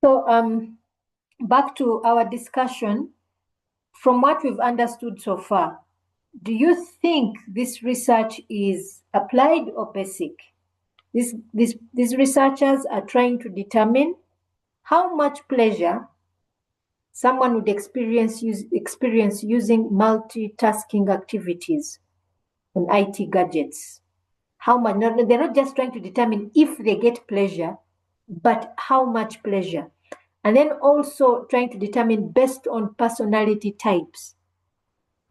So back to our discussion. From what we've understood so far, do you think this research is applied or basic? These researchers are trying to determine how much pleasure someone would experience using multitasking activities on IT gadgets. How much? No, they're not just trying to determine if they get pleasure, but how much pleasure. And then also trying to determine based on personality types.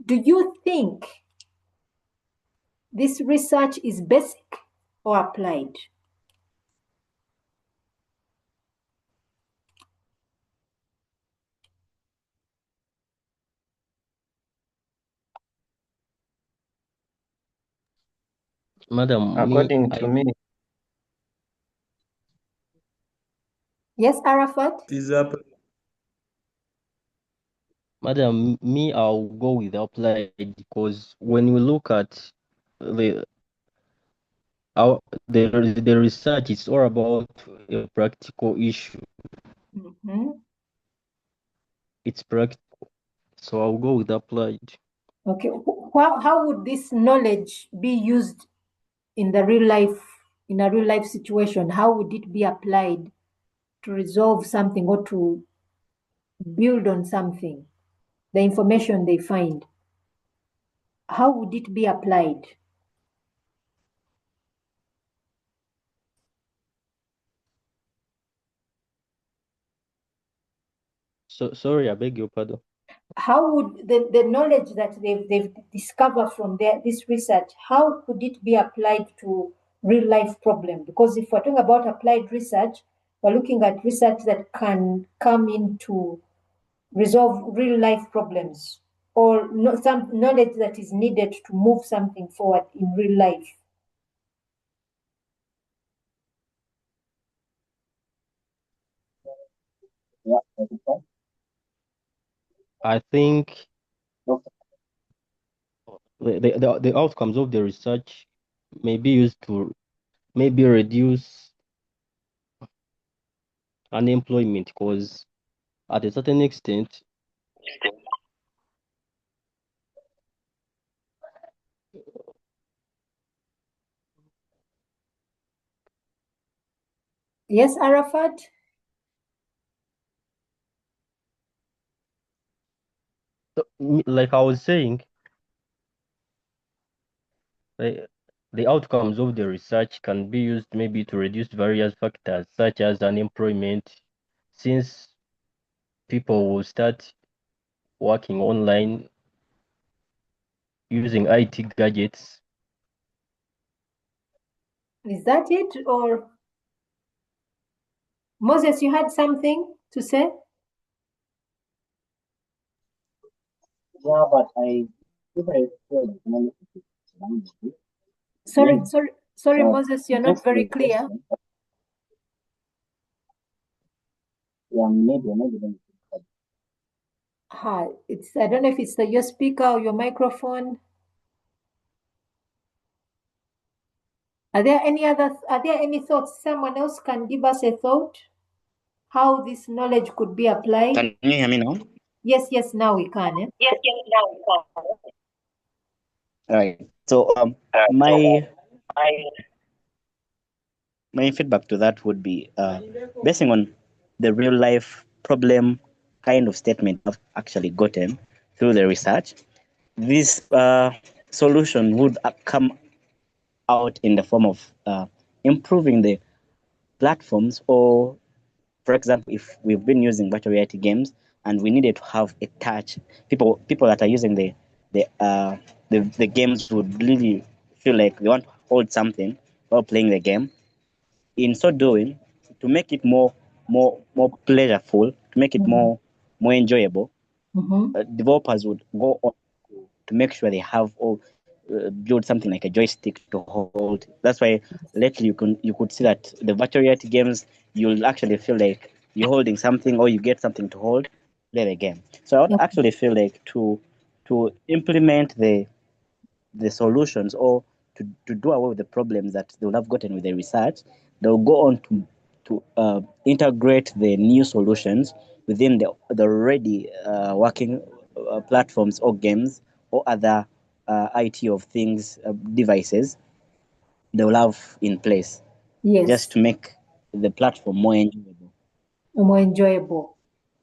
Do you think this research is basic or applied? Madam, According to me, Yes, Arafat? Madam, I'll go with applied because when we look at the the research, it's all about a practical issue. It's practical, so I'll go with applied. Okay. How would this knowledge be used in a real life situation? How would it be applied to resolve something or to build on something? The information they find. How would it be applied? So sorry, I beg your pardon. How would the knowledge that they've discovered from this research, how could it be applied to real life problem? Because if we're talking about applied research, we're looking at research that can come in to resolve real life problems or some knowledge that is needed to move something forward in real life. I think the outcomes of the research may be used to maybe reduce unemployment because at a certain extent Yes, Arafat? like I was saying, the outcomes of the research can be used maybe to reduce various factors such as unemployment, since people will start working online using IT gadgets. Is that it? Or Moses, you had something to say? yeah, but Sorry, Moses, you're not very clear. Yeah, maybe. Hi, I don't know if it's your speaker or your microphone. Are there any thoughts? Someone else can give us a thought how this knowledge could be applied. Can you hear me now? Yes, now we can. Yes, now we can. All right. So my feedback to that would be basing on the real life problem kind of statement I've actually gotten through the research. This solution would come out in the form of improving the platforms, or for example, if we've been using virtual reality games and we needed to have a touch, people that are using the games would really feel like they want to hold something while playing the game. In so doing, to make it more pleasureful, to make it more enjoyable, developers would go on to make sure they have all build something like a joystick to hold. That's why lately you could see that the virtual reality games, you'll actually feel like you're holding something or you get something to hold, play the game. So I would actually feel like to implement the solutions, or to do away with the problems that they would have gotten with the research, they'll go on to integrate the new solutions within the already working platforms or games or other IT of things devices they will have in place, Yes. just to make the platform more enjoyable. More enjoyable.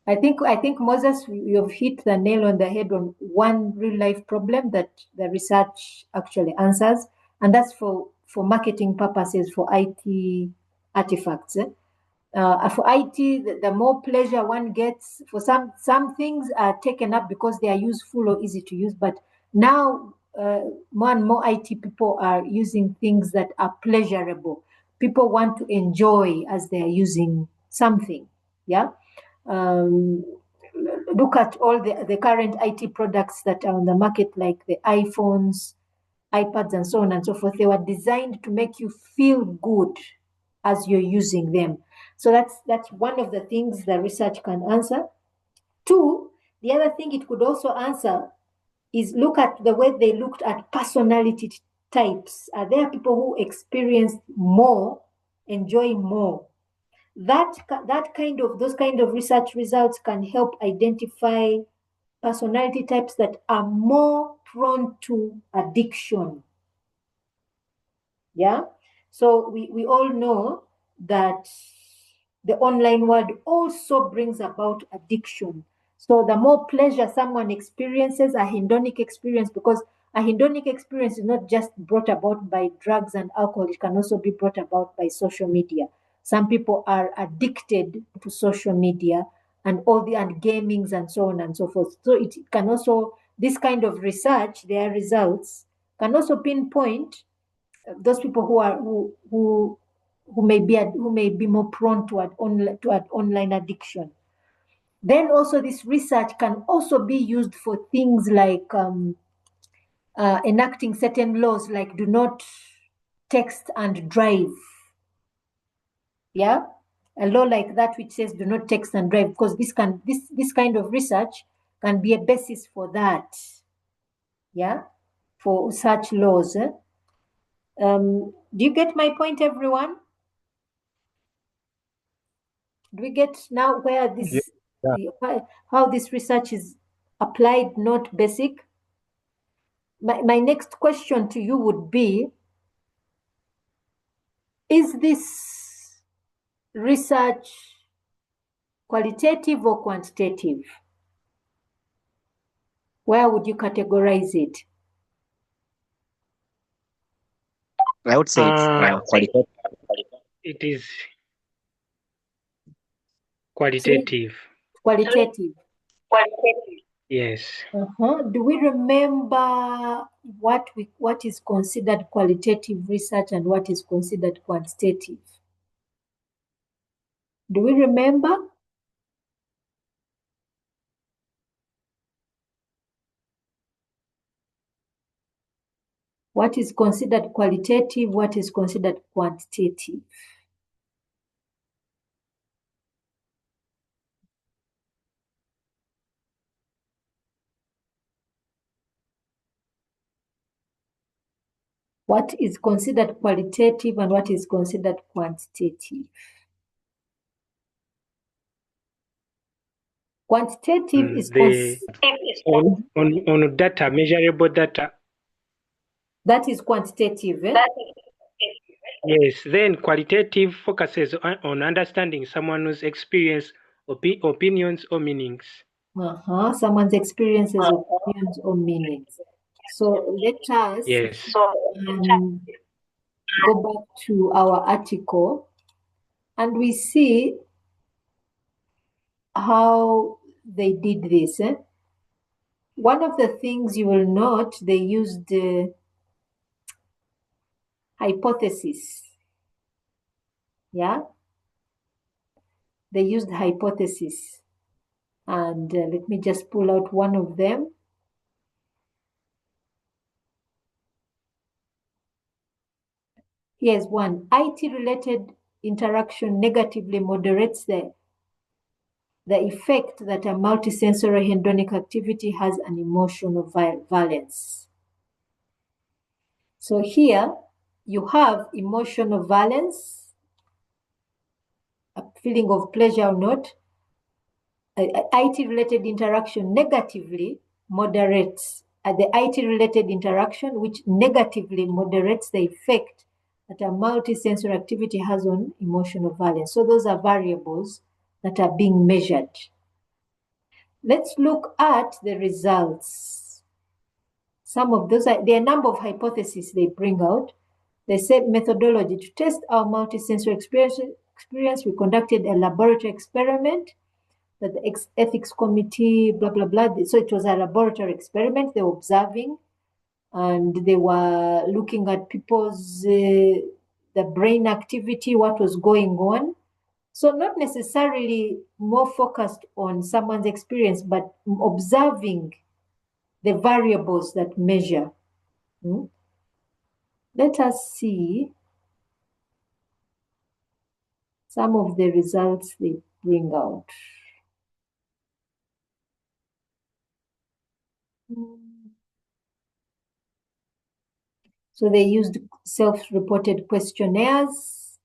I think Moses, you've hit the nail on the head on one real life problem that the research actually answers, and that's for marketing purposes for IT artifacts. For IT, the more pleasure one gets, for some things are taken up because they are useful or easy to use, but now more and more IT people are using things that are pleasurable. People want to enjoy as they are using something. Yeah. Look at all the current IT products that are on the market, like the iPhones, iPads, and so on and so forth. They were designed to make you feel good as you're using them. So that's one of the things the research can answer. Two, the other thing it could also answer is look at the way they looked at personality types. Are there people who experience more, enjoy more? Those kind of research results can help identify personality types that are more prone to addiction. Yeah. So we all know that the online world also brings about addiction. So the more pleasure someone experiences, a hedonic experience, because a hedonic experience is not just brought about by drugs and alcohol, it can also be brought about by social media. Some people are addicted to social media and gamings and so on and so forth. So it can also, this kind of research, their results can also pinpoint those people who may be more prone to online addiction. Then also this research can also be used for things like enacting certain laws, like do not text and drive. Yeah, a law like that which says do not text and drive, because this kind of research can be a basis for that. Yeah, for such laws. Do you get my point, everyone? Do we get now where this how this research is applied, not basic? My next question to you would be, is this research qualitative or quantitative? Where would you categorize it? I would say it's qualitative. It is qualitative. Qualitative. Yes. Do we remember what is considered qualitative research and what is considered quantitative? Do we remember? What is considered qualitative? What is considered quantitative? What is considered qualitative and what is considered quantitative? Quantitative is on data, measurable data. That is quantitative. Eh? Yes. Then qualitative focuses on understanding someone's experience, opinions, or meanings. Someone's experiences, opinions, or meanings. So let us go back to our article, and we see how they did this. Eh? One of the things you will note, they used hypothesis. Yeah, they used hypothesis, and let me just pull out one of them. Here's one. IT-related interaction negatively moderates the effect that a multisensory hedonic activity has an emotional valence. So here you have emotional valence feeling of pleasure or not, IT-related interaction negatively moderates the IT-related interaction, which negatively moderates the effect that a multisensory activity has on emotional valence. So those are variables that are being measured. Let's look at the results. Some of those, there are a number of hypotheses they bring out. They said methodology. To test our multisensory experience, we conducted a laboratory experiment that the ethics committee, blah, blah, blah. So it was a laboratory experiment. They were observing and they were looking at people's, the brain activity, what was going on. So not necessarily more focused on someone's experience, but observing the variables that measure. Let us see some of the results they bring out. So they used self-reported questionnaires.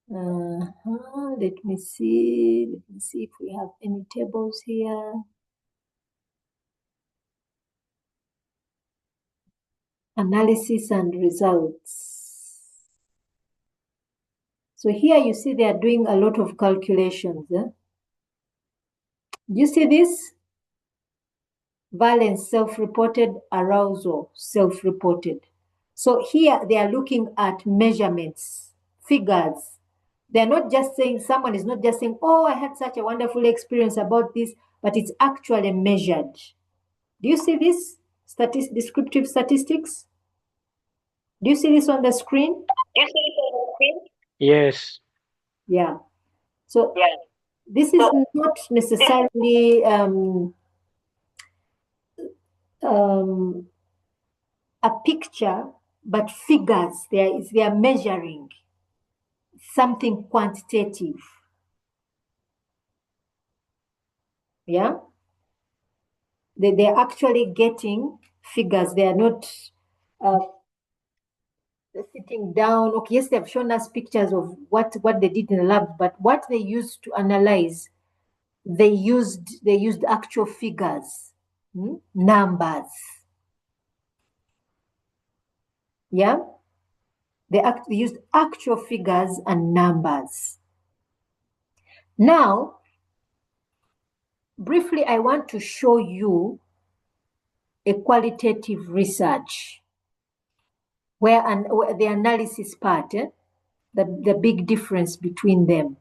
Let me see if we have any tables here. Analysis and results. So here you see they are doing a lot of calculations. Do you see this? Valence, self-reported, arousal, self-reported. So here they are looking at measurements, figures. They're not just saying, someone is not just saying, oh, I had such a wonderful experience about this, but it's actually measured. Do you see this? Descriptive statistics? Do you see this on the screen? Yes. Yeah. So this is not necessarily a picture, but figures. They are measuring something quantitative. Yeah. They're actually getting figures. They are not sitting down. Okay, yes, they've shown us pictures of what they did in the lab, but what they used to analyze, they used actual figures, numbers. Yeah, they used actual figures and numbers. Now, briefly, I want to show you a qualitative research where the analysis part, the big difference between them,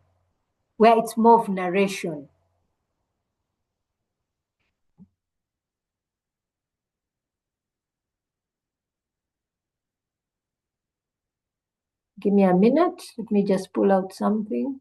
where it's more of narration. Give me a minute. Let me just pull out something.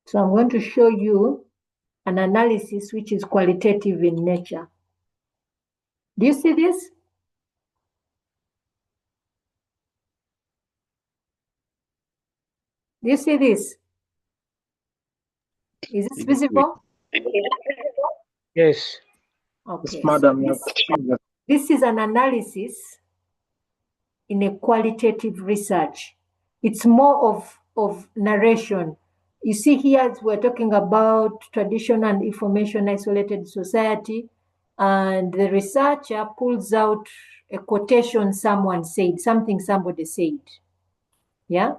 So I'm going to show you an analysis which is qualitative in nature. Do you see this? Do you see this? Is this visible? Yes. Okay. Yes, madam. So this is an analysis in a qualitative research. It's more of narration. You see here, we're talking about tradition and information isolated society, and the researcher pulls out a quotation someone said, something somebody said. Yeah?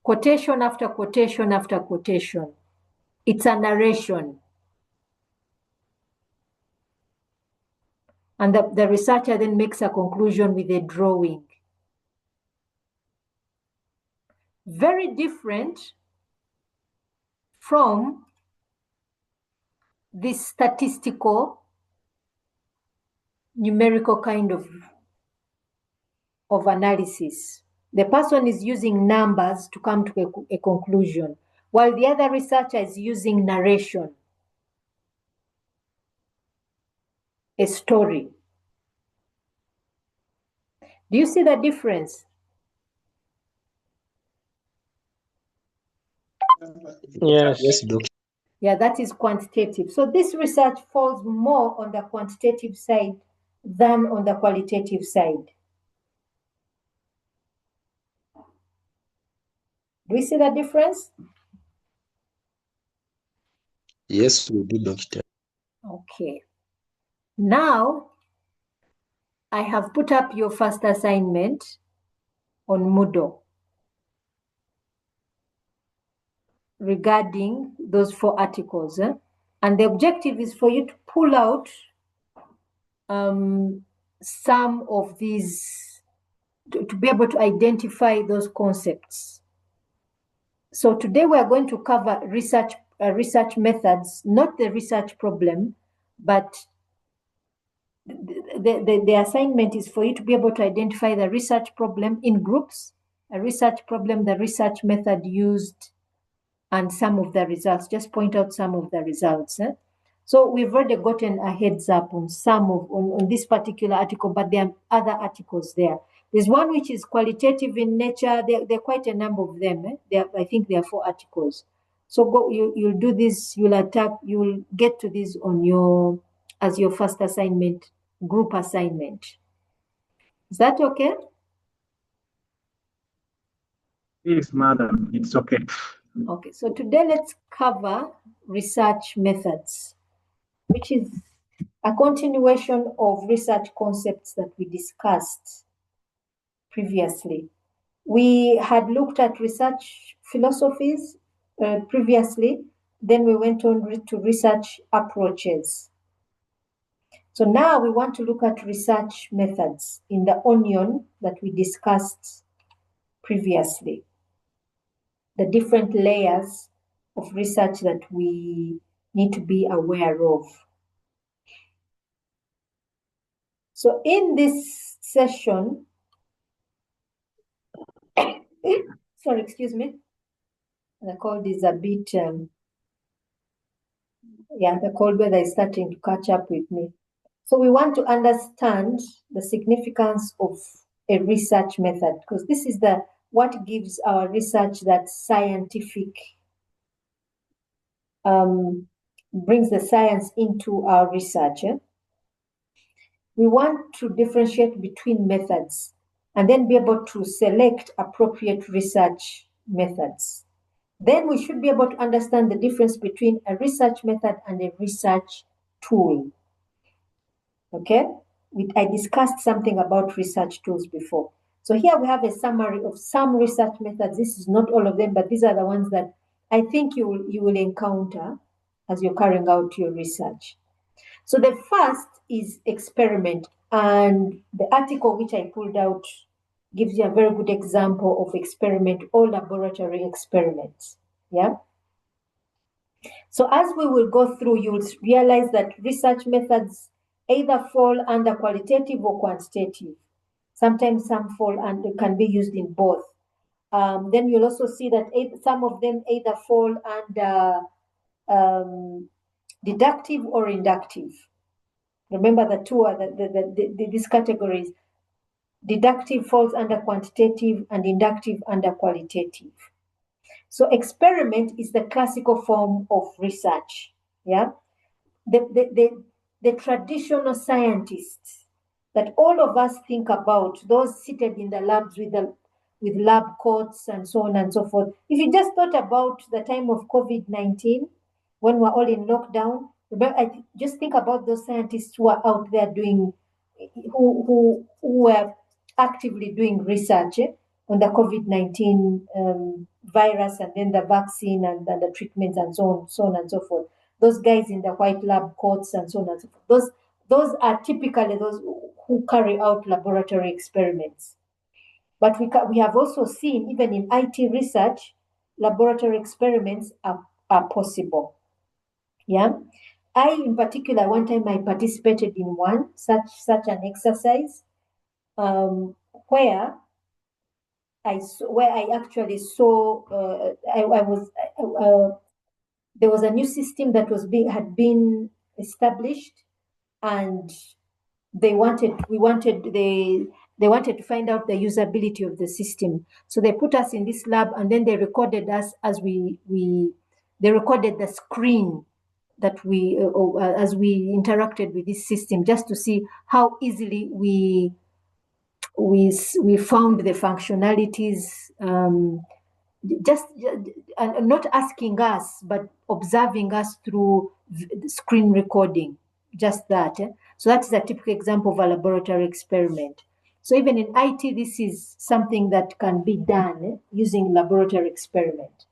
Quotation after quotation after quotation. It's a narration. And the researcher then makes a conclusion with a drawing. Very different from this statistical, numerical kind of of analysis. The person is using numbers to come to a conclusion, while the other researcher is using narration, a story. Do you see the difference? Yes. Yes, Doctor. Yeah, that is quantitative. So this research falls more on the quantitative side than on the qualitative side. Do you see the difference? Yes, we do, Doctor. Okay. Now, I have put up your first assignment on Moodle regarding those 4 articles. And the objective is for you to pull out some of these, to be able to identify those concepts. So today we are going to cover research methods, not the research problem, but the assignment is for you to be able to identify the research problem in groups, a research problem, the research method used, and some of the results. Just point out some of the results. So we've already gotten a heads up on on this particular article, but there are other articles there. There's one which is qualitative in nature. There are quite a number of them. I think there are 4 articles. So you'll do this, you'll get to this as your first assignment, group assignment. Is that okay? Yes, madam, it's okay. Okay, so today let's cover research methods, which is a continuation of research concepts that we discussed previously. We had looked at research philosophies previously, then we went on to research approaches. So now we want to look at research methods in the onion that we discussed previously, the different layers of research that we need to be aware of. So in this session, sorry, excuse me, the cold is a bit, the cold weather is starting to catch up with me. So we want to understand the significance of a research method, because this is what gives our research that scientific, brings the science into our research. We want to differentiate between methods and then be able to select appropriate research methods. Then we should be able to understand the difference between a research method and a research tool. Okay? I discussed something about research tools before. So here we have a summary of some research methods. This is not all of them, but these are the ones that I think you will encounter as you're carrying out your research. So the first is experiment. And the article which I pulled out gives you a very good example of experiment or laboratory experiments. Yeah. So as we will go through, you will realize that research methods either fall under qualitative or quantitative. Sometimes some fall and can be used in both. Then you'll also see that some of them either fall under deductive or inductive. Remember the two are these categories. Deductive falls under quantitative and inductive under qualitative. So experiment is the classical form of research. Yeah. The traditional scientists that all of us think about, those seated in the labs with lab coats and so on and so forth. If you just thought about the time of COVID-19, when we're all in lockdown, just think about those scientists who are out there who were actively doing research on the COVID-19 virus, and then the vaccine and the treatments and so on and so forth. Those guys in the white lab coats and so on and so forth. Those are typically those who carry out laboratory experiments. But we have also seen, even in IT research, laboratory experiments are possible. Yeah. In particular, one time I participated in one such an exercise where I actually saw there was a new system that had been established, and they wanted to find out the usability of the system. So they put us in this lab, and then they recorded us as they recorded the screen that as we interacted with this system, just to see how easily we found the functionalities, just and not asking us, but observing us through screen recording, just that. So that's a typical example of a laboratory experiment. So even in IT, this is something that can be done using laboratory experiment.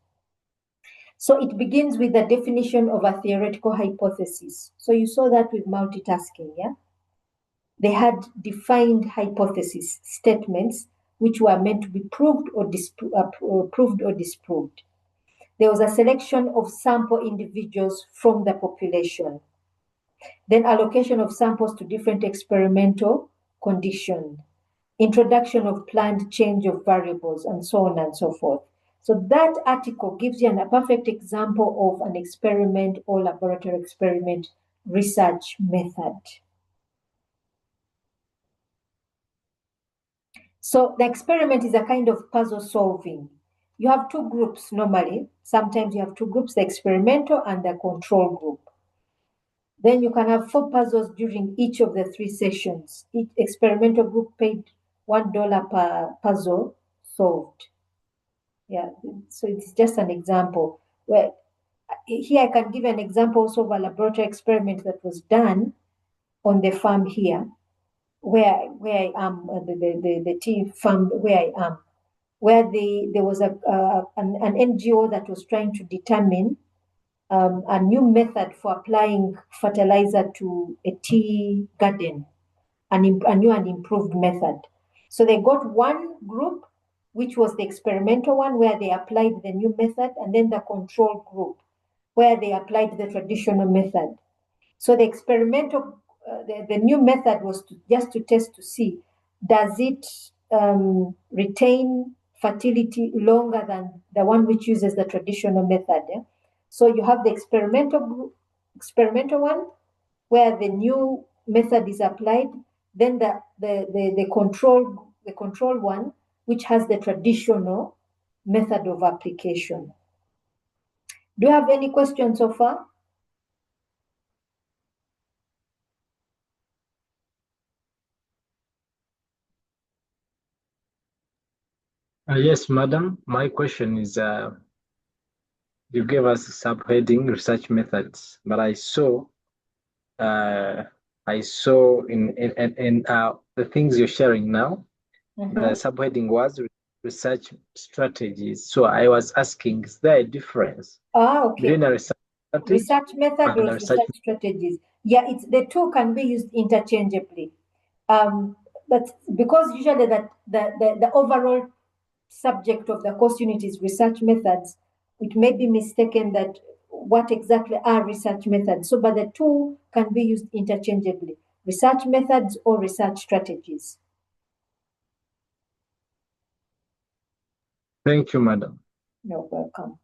So it begins with the definition of a theoretical hypothesis. So you saw that with multitasking, yeah? They had defined hypothesis statements which were meant to be proved or disproved. There was a selection of sample individuals from the population. Then allocation of samples to different experimental conditions. Introduction of planned change of variables, and so on and so forth. So that article gives you a perfect example of an experiment or laboratory experiment research method. So the experiment is a kind of puzzle solving. You have two groups normally. Sometimes you have two groups, the experimental and the control group. Then you can have 4 puzzles during each of the 3 sessions. Each experimental group paid $1 per puzzle solved. Yeah, so it's just an example. Where here I can give an example also of a laboratory experiment that was done on the farm here, where I am, the tea farm where I am, where there was an NGO that was trying to determine a new method for applying fertilizer to a tea garden, a new and improved method. So they got one group, which was the experimental one, where they applied the new method, and then the control group, where they applied the traditional method. So the experimental, the new method was just to test to see, does it retain fertility longer than the one which uses the traditional method? Yeah? So you have the experimental one, where the new method is applied, then the control one, which has the traditional method of application. Do you have any questions so far? Yes, madam. My question is, you gave us subheading research methods, but I saw in the things you're sharing now, the subheading was research strategies. So I was asking, is there a difference between a research method or research strategies? Yeah, the two can be used interchangeably. But because usually the overall subject of the course unit is research methods, it may be mistaken that what exactly are research methods. So, but the two can be used interchangeably, research methods or research strategies. Thank you, madam. You're welcome.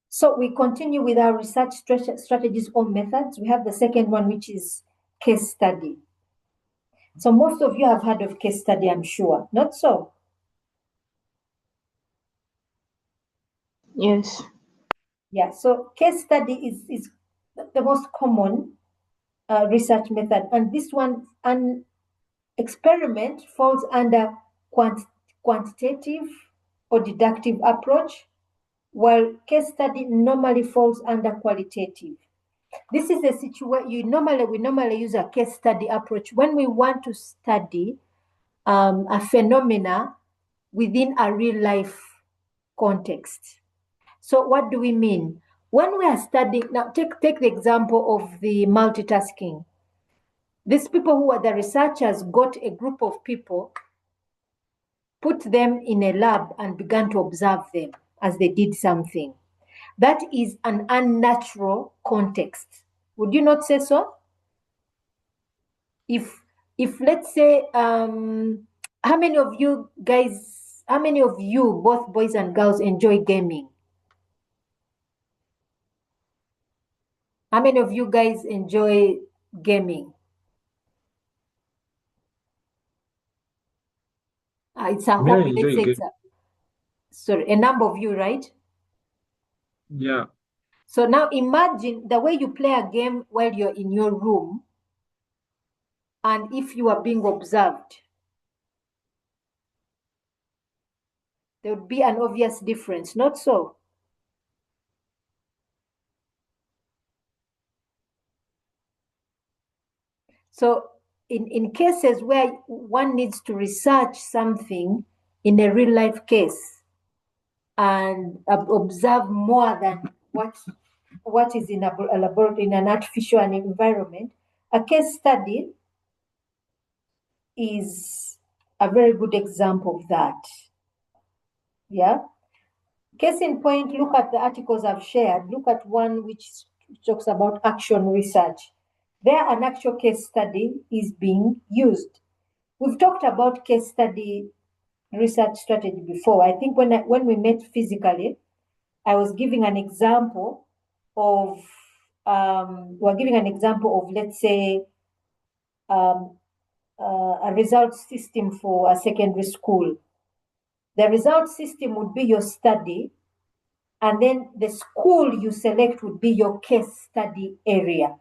So we continue with our research strategies or methods. We have the second one, which is case study. So most of you have heard of case study, I'm sure. Not so? Yes. Yeah, so case study is the most common research method. And this one, an experiment, falls under quantitative or deductive approach, while case study normally falls under qualitative. This is a situation we normally use a case study approach when we want to study a phenomena within a real life context. So what do we mean? When we are studying, now take the example of the multitasking. These people who are the researchers got a group of people, put them in a lab and began to observe them as they did something. That is an unnatural context. Would you not say so? If if let's say, how many of you, both boys and girls, enjoy gaming? How many of you guys enjoy gaming? It's a Me, I hobby. Let's enjoy say it's a number of you, right? Yeah. So now imagine the way you play a game while you're in your room, and if you are being observed, there would be an obvious difference, not so? So in cases where one needs to research something in a real life case and observe more than what is in a laboratory, in an artificial environment, a case study is a very good example of that. Yeah. Case in point, look at the articles I've shared. Look at one which talks about action research. There, an actual case study is being used. We've talked about case study research strategy before. I think when we met physically, I was giving an example of, we're giving an example of, let's say, a result system for a secondary school. The result system would be your study, and then the school you select would be your case study area.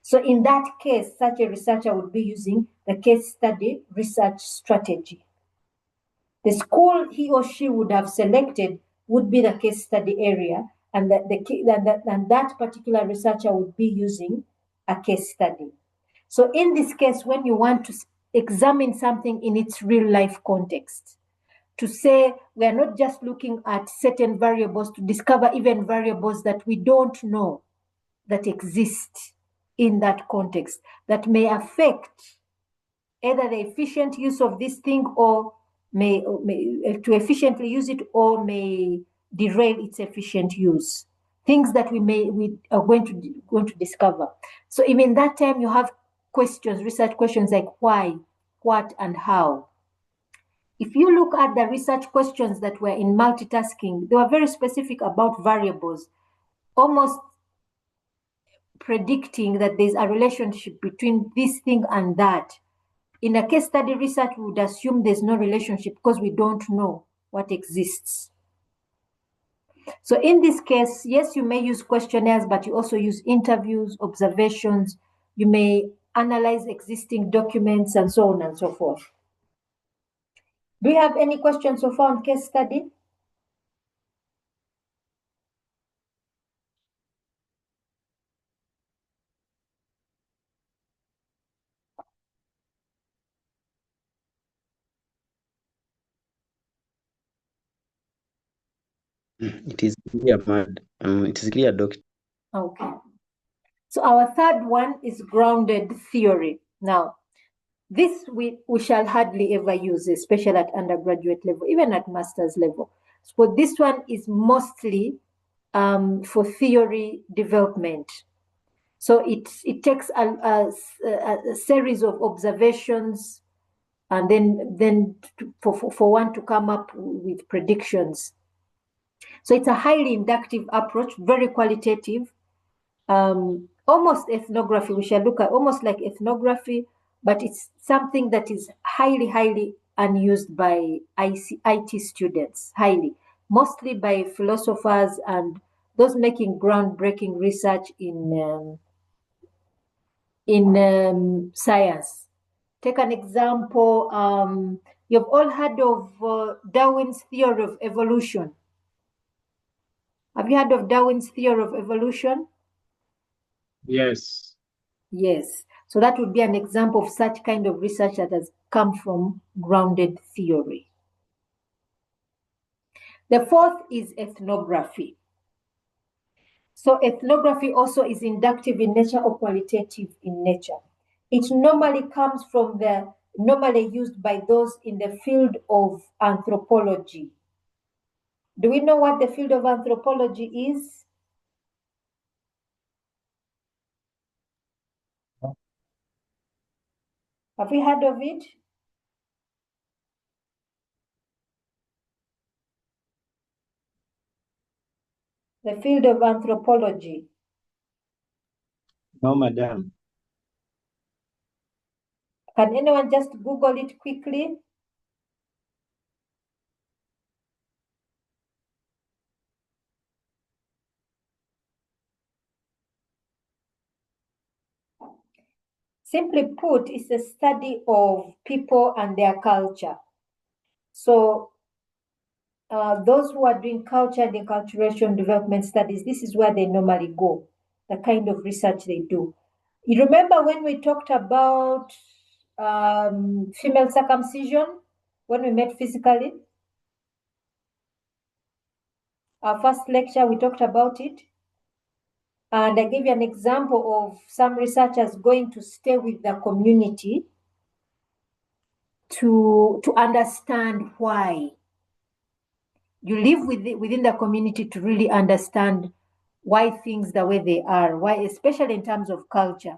So in that case, such a researcher would be using the case study research strategy. The school he or she would have selected would be the case study area, and that particular researcher would be using a case study. So in this case, when you want to examine something in its real life context, to say we are not just looking at certain variables to discover even variables that we don't know that exist in that context that may affect either the efficient use of this thing or may to efficiently use it, or may derail its efficient use. Things that we are going to discover. So even that time you have questions, research questions like why, what, and how. If you look at the research questions that were in multitasking, they were very specific about variables, almost predicting that there's a relationship between this thing and that. In a case study research, we would assume there's no relationship because we don't know what exists. So in this case, yes, you may use questionnaires, but you also use interviews, observations. You may analyze existing documents and so on and so forth. Do you have any questions so far on case study? It is clear, it is clear, Doctor. Okay. So our third one is grounded theory. Now, this we shall hardly ever use, especially at undergraduate level, even at master's level. So this one is mostly for theory development. So it takes a series of observations, and then for one to come up with predictions. So it's a highly inductive approach, very qualitative, almost ethnography. We shall look at almost like ethnography, but it's something that is highly unused by IT students, mostly by philosophers and those making groundbreaking research in science. Take an example. You've all heard of Darwin's theory of evolution. Have you heard of Darwin's theory of evolution? Yes. Yes. So that would be an example of such kind of research that has come from grounded theory. The fourth is ethnography. So ethnography also is inductive in nature or qualitative in nature. It normally comes from normally used by those in the field of anthropology. Do we know what the field of anthropology is? Have we heard of it? The field of anthropology. No, madam. Can anyone just Google it quickly? Simply put, it's a study of people and their culture. So those who are doing culture and enculturation development studies, this is where they normally go, the kind of research they do. You remember when we talked about female circumcision, when we met physically? Our first lecture, we talked about it. And I gave you an example of some researchers going to stay with the community to understand why. You live within the community to really understand why things the way they are, why, especially in terms of culture.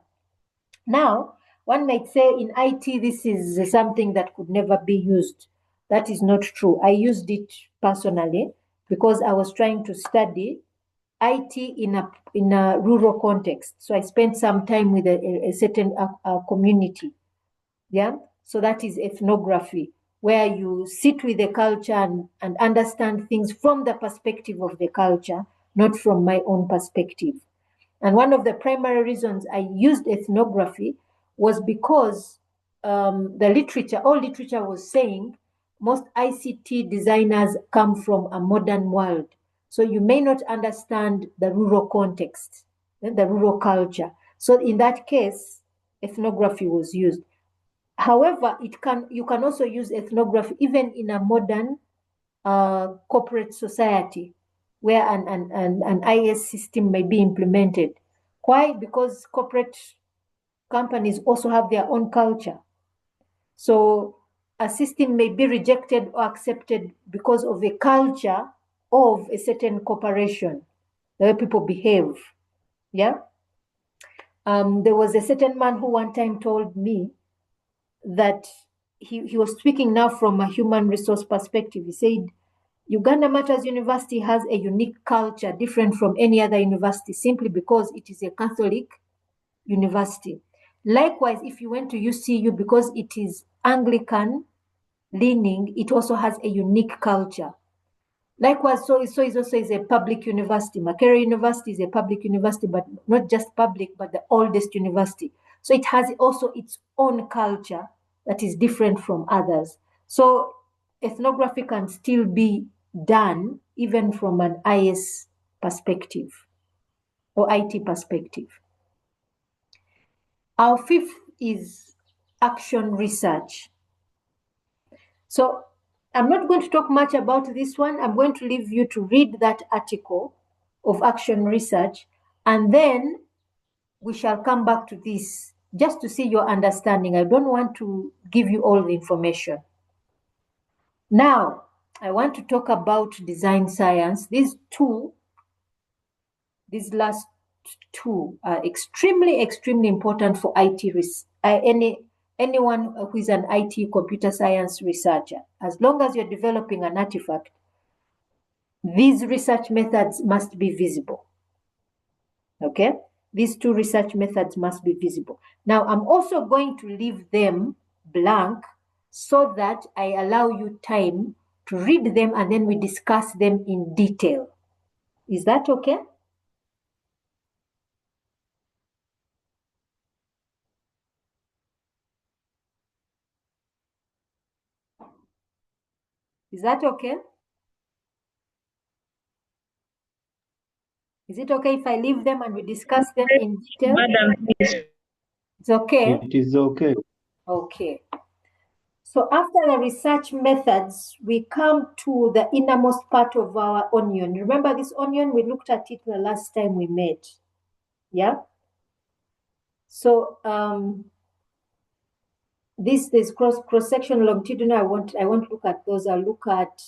Now, one might say in IT, this is something that could never be used. That is not true. I used it personally because I was trying to study IT in a rural context. So I spent some time with a certain community. Yeah. So that is ethnography, where you sit with the culture and understand things from the perspective of the culture, not from my own perspective. And one of the primary reasons I used ethnography was because the literature, all literature was saying most ICT designers come from a modern world. So you may not understand the rural context, the rural culture. So in that case, ethnography was used. However, you can also use ethnography even in a modern corporate society where an IS system may be implemented. Why? Because corporate companies also have their own culture. So a system may be rejected or accepted because of the culture of a certain corporation, the way people behave. Yeah. There was a certain man who one time told me that he was speaking now from a human resource perspective. He said, Uganda Matters University has a unique culture different from any other university simply because it is a Catholic university. Likewise, if you went to UCU, because it is Anglican leaning, it also has a unique culture. Likewise, so is also is a public university. Makerere University is a public university, but not just public, but the oldest university. So it has also its own culture that is different from others. So ethnography can still be done even from an IS perspective or IT perspective. Our fifth is action research. So I'm not going to talk much about this one. I'm going to leave you to read that article of action research, and then we shall come back to this just to see your understanding. I don't want to give you all the information. Now, I want to talk about design science. These last two are extremely, extremely important for IT anyone who is an IT computer science researcher. As long as you're developing an artifact, these research methods must be visible. Okay? These two research methods must be visible. Now, I'm also going to leave them blank so that I allow you time to read them and then we discuss them in detail. Is that okay? Is that okay? Is it okay if I leave them and we discuss them in detail? Madam, please. It's okay? It is okay. Okay. So after the research methods, we come to the innermost part of our onion. Remember this onion? We looked at it the last time we met. Yeah? So this cross-section longitudinal, I want to look at those. I'll look at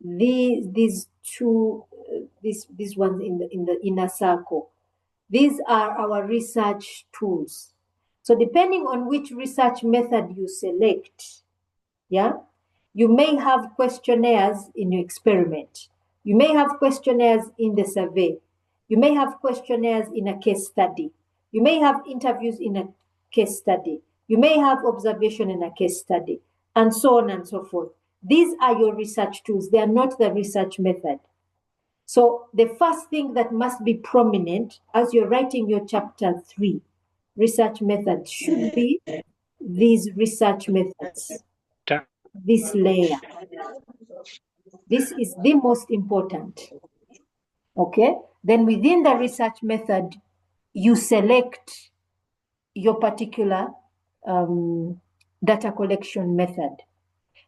these two, these ones in the inner circle. These are our research tools. So depending on which research method you select, yeah, you may have questionnaires in your experiment. You may have questionnaires in the survey. You may have questionnaires in a case study. You may have interviews in a case study. You may have observation in a case study, and so on and so forth. These are your research tools. They are not the research method. So the first thing that must be prominent as you're writing your chapter 3, research methods, should be these research methods, this layer. This is the most important. Okay? Then within the research method, you select your particular data collection method.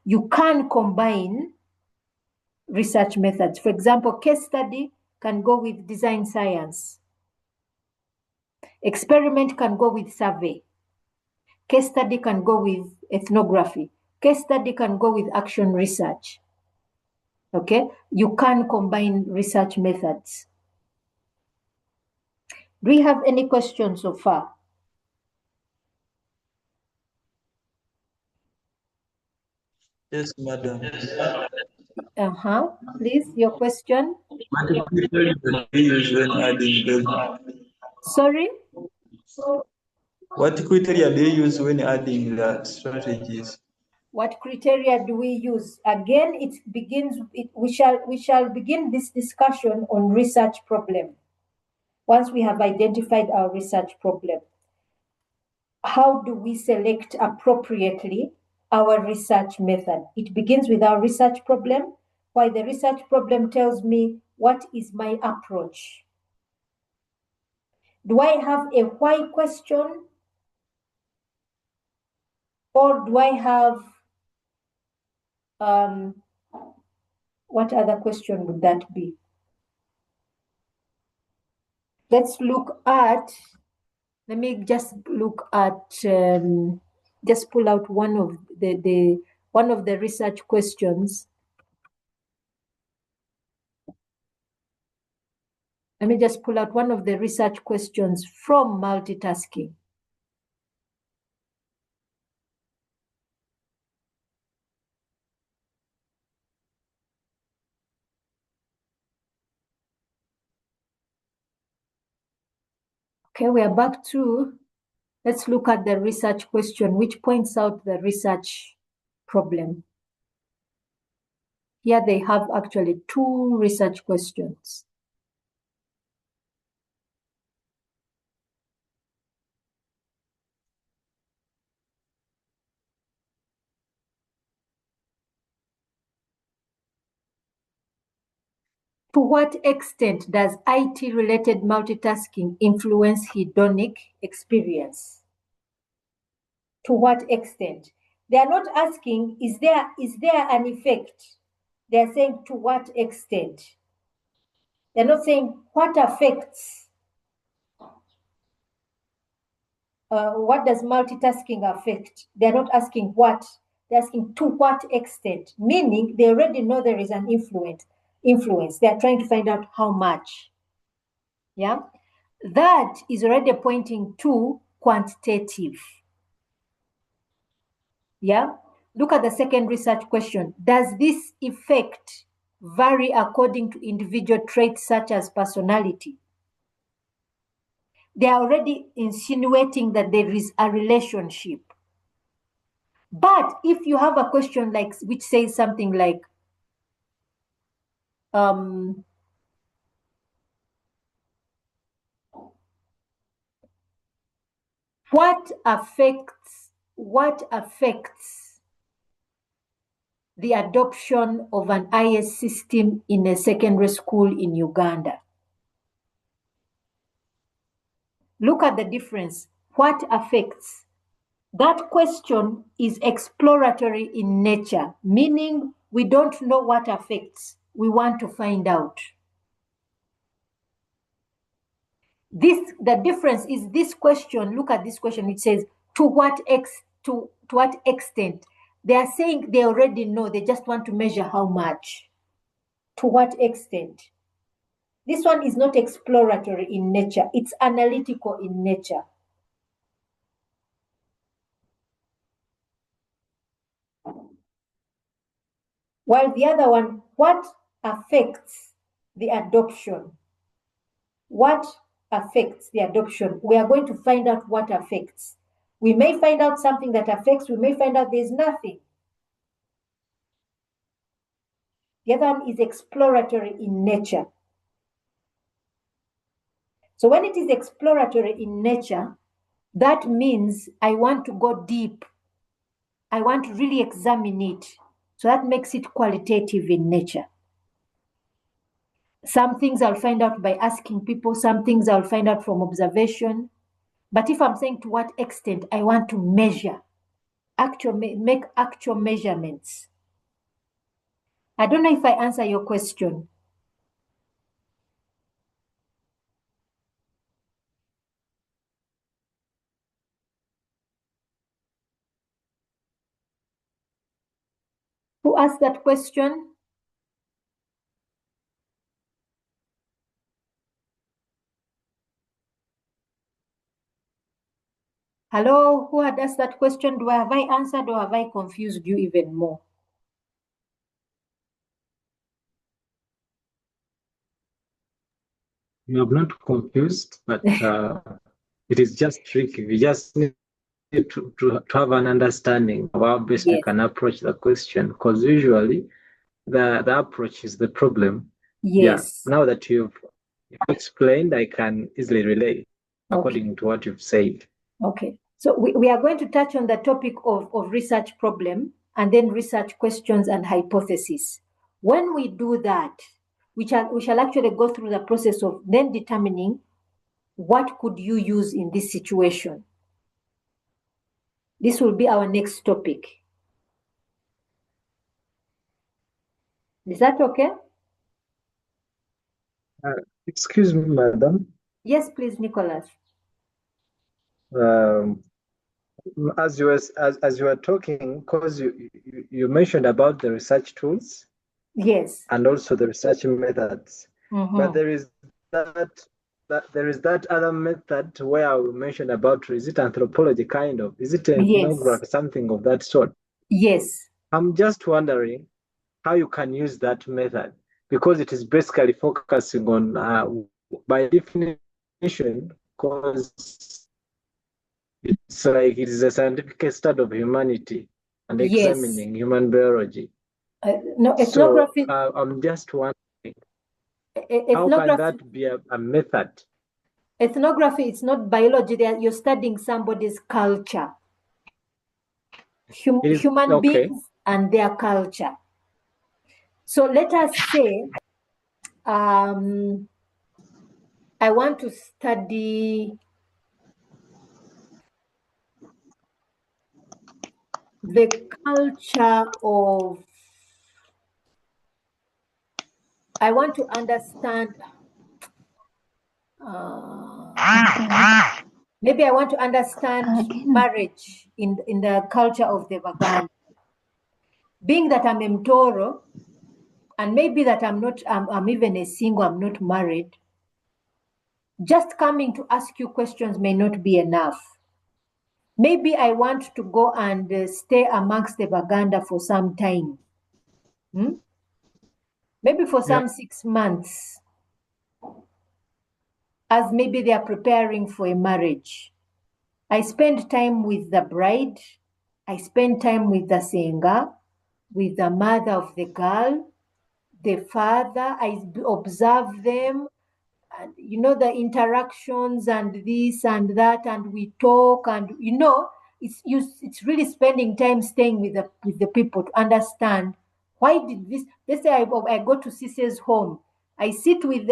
You can combine research methods. For example, case study can go with design science. Experiment can go with survey. Case study can go with ethnography. Case study can go with action research. Okay? You can combine research methods. Do we have any questions so far? Yes, madam. Please, your question. What criteria do you use when adding those? Sorry? What criteria do you use when adding the strategies? What criteria do we use? Again, we shall begin this discussion on research problem. Once we have identified our research problem, how do we select appropriately our research method? It begins with our research problem, why the research problem tells me what is my approach. Do I have a why question? Or do I have, what other question would that be? Let's look at, let me just look at, just pull out one of the research questions. Let me just pull out one of the research questions from multitasking. Okay, we are back to, let's look at the research question, which points out the research problem. Here they have actually 2 research questions. To what extent does IT-related multitasking influence hedonic experience? To what extent? They are not asking, is there an effect? They are saying, to what extent? They're not saying, what affects? What does multitasking affect? They're not asking what. They're asking to what extent, meaning they already know there is an influence. They're trying to find out how much. Yeah, that is already pointing to quantitative. Yeah, look at the second research question. Does this effect vary according to individual traits such as personality? They are already insinuating that there is a relationship. But if you have a question like, which says something like, what affects the adoption of an IS system in a secondary school in Uganda? Look at the difference. What affects? That question is exploratory in nature, meaning we don't know what affects. We want to find out. The difference is this question. Look at this question. It says, to what extent? They are saying they already know. They just want to measure how much. To what extent? This one is not exploratory in nature. It's analytical in nature. While the other one, what affects the adoption? What affects the adoption? We are going to find out what affects. We may find out something that affects, we may find out there's nothing. The other one is exploratory in nature. So when it is exploratory in nature, that means I want to go deep. I want to really examine it. So that makes it qualitative in nature. Some things I'll find out by asking people, some things I'll find out from observation. But if I'm saying to what extent, I want to measure, make actual measurements. I don't know if I answer your question. Who asked that question? Hello, who had asked that question? Have I answered or have I confused you even more? You have not confused, but it is just tricky. We just need to have an understanding of how best we can approach the question, because usually the approach is the problem. Yes. Yeah. Now that you've explained, I can easily relate according to what you've said. Okay. So we are going to touch on the topic of research problem and then research questions and hypothesis. When we do that, we shall actually go through the process of then determining what could you use in this situation. This will be our next topic. Is that okay? Excuse me, madam. Yes, please, Nicholas. As you were talking, because you mentioned about the research tools, yes, and also the research methods, but there is that other method where I mentioned about, is it anthropology kind of? Is it ethnography, something of that sort? Yes. I'm just wondering how you can use that method, because it is basically focusing on, by definition, because it's like it is a scientific study of humanity and examining human biology. No, ethnography. So I'm just wondering, how can that be a method? Ethnography is not biology. You're studying somebody's culture. Human beings and their culture. So let us say, I want to study the culture of, I want to understand, maybe I want to understand marriage in the culture of the Baganda. Being that I'm Mtoro, and maybe that I'm even a single, I'm not married, just coming to ask you questions may not be enough. Maybe I want to go and stay amongst the Baganda for some time. Maybe for some 6 months, as maybe they are preparing for a marriage. I spend time with the bride. I spend time with the singer, with the mother of the girl, the father. I observe them, and the interactions and this and that, and we talk, and it's really spending time staying with the people to understand why did this. Let's say I go to Cice's home. I stay with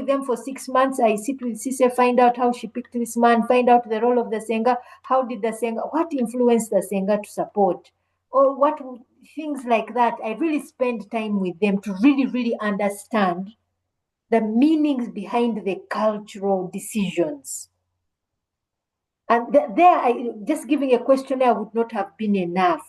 them for 6 months. I sit with Cice, find out how she picked this man, find out the role of the singer, how did the singer, what influenced the singer to support, or what things like that. I really spend time with them to really, really understand the meanings behind the cultural decisions. And just giving a questionnaire would not have been enough.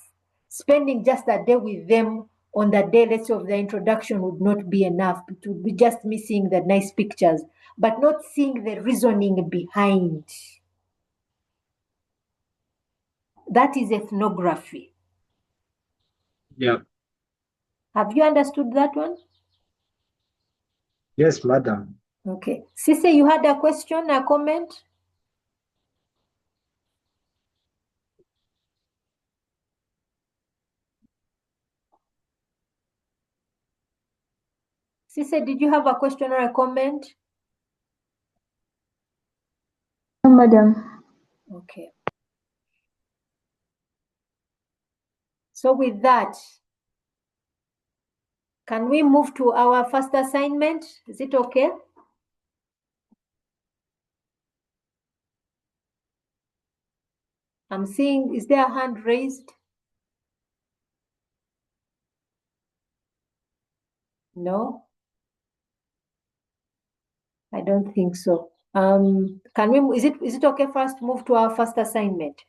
Spending just a day with them on the day, let's say, of the introduction would not be enough. It would be just me seeing the nice pictures, but not seeing the reasoning behind. That is ethnography. Yeah. Have you understood that one? Yes, madam. Okay. Sise, you had a question, a comment? Sise, did you have a question or a comment? No, madam. Okay. So with that, can we move to our first assignment? Is it okay? I'm seeing, is there a hand raised? No? I don't think so. Can we, is it okay for us to move to our first assignment?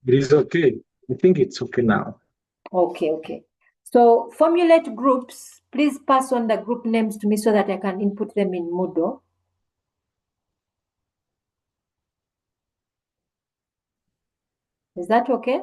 It is okay. I think it's okay now. Okay, okay. So formulate groups. Please pass on the group names to me so that I can input them in Moodle. Is that okay?